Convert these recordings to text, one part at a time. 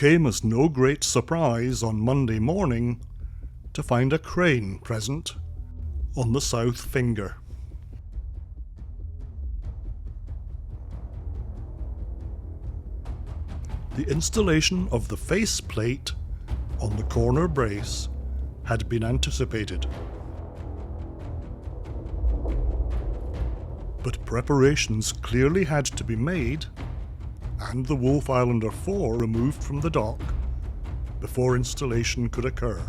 came as no great surprise on Monday morning to find a crane present on the south finger. The installation of the faceplate on the corner brace had been anticipated, but preparations clearly had to be made and the Wolfe Islander IV removed from the dock before installation could occur.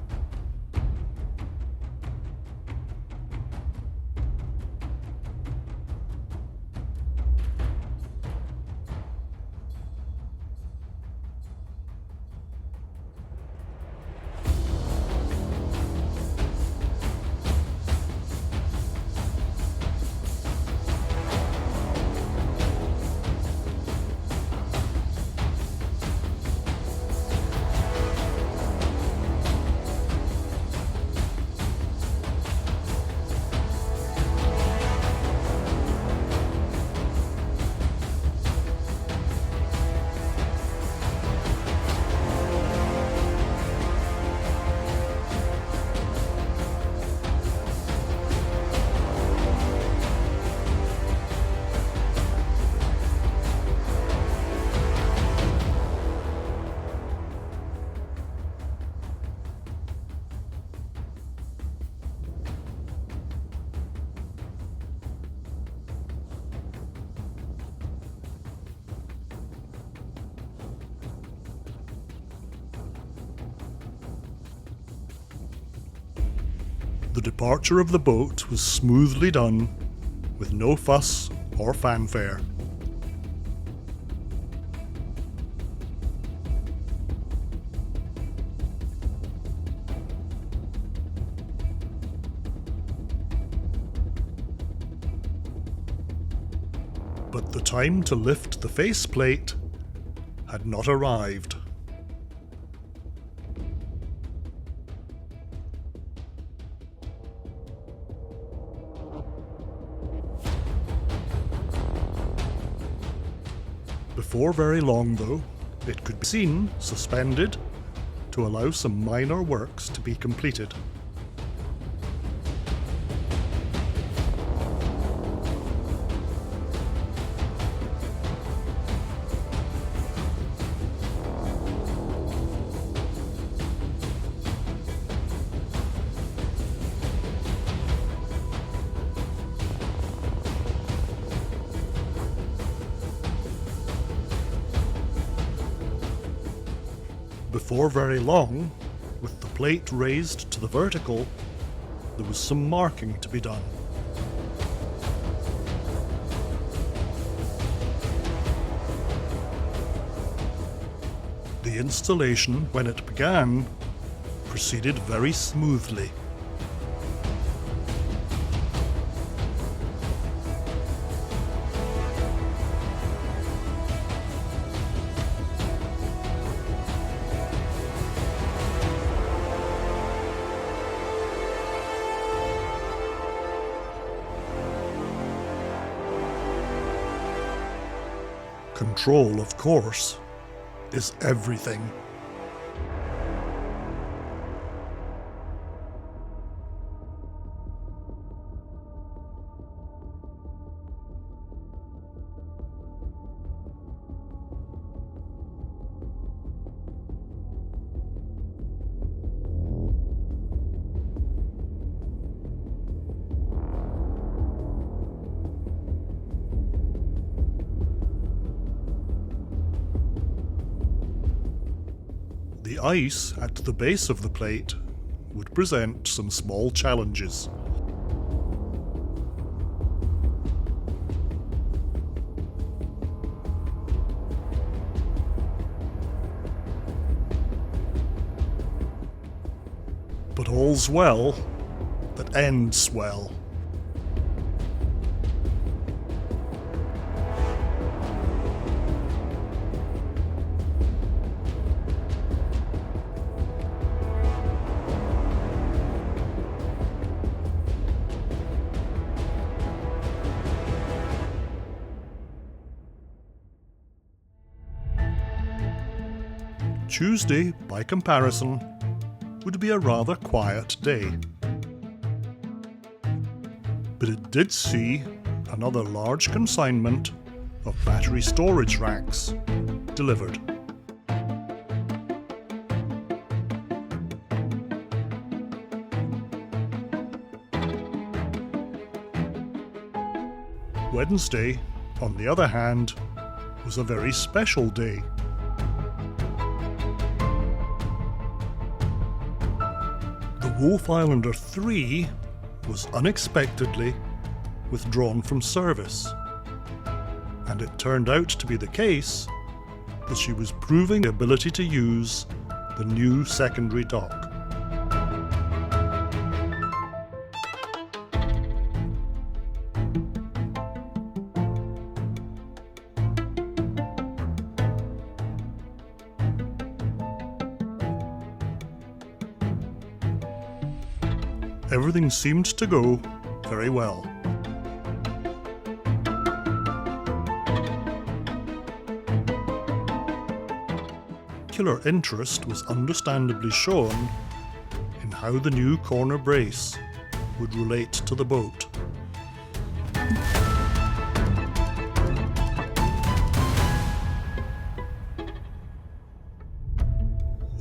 The departure of the boat was smoothly done, with no fuss or fanfare. But the time to lift the faceplate had not arrived. Before very long, though, it could be seen suspended to allow some minor works to be completed. Before very long, with the plate raised to the vertical, there was some marking to be done. The installation, when it began, proceeded very smoothly. Control, of course, is everything. The ice at the base of the plate would present some small challenges. But all's well that ends well. Tuesday, by comparison, would be a rather quiet day. But it did see another large consignment of battery storage racks delivered. Wednesday, on the other hand, was a very special day. The Wolfe Islander III was unexpectedly withdrawn from service, and it turned out to be the case that she was proving the ability to use the new secondary dock. Everything seemed to go very well. Particular interest was understandably shown in how the new corner brace would relate to the boat.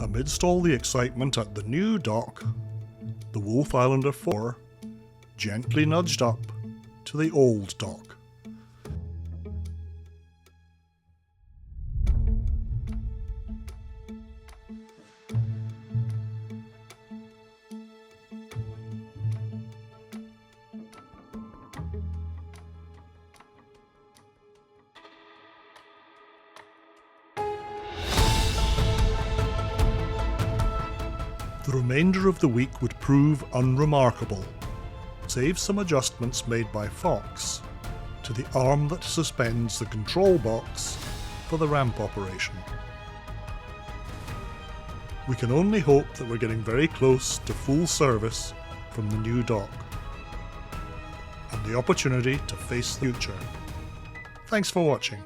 Amidst all the excitement at the new dock, the Wolfe Islander IV gently nudged up to the old dock. The remainder of the week would prove unremarkable, save some adjustments made by Fox to the arm that suspends the control box for the ramp operation. We can only hope that we're getting very close to full service from the new dock and the opportunity to face the future. Thanks for watching.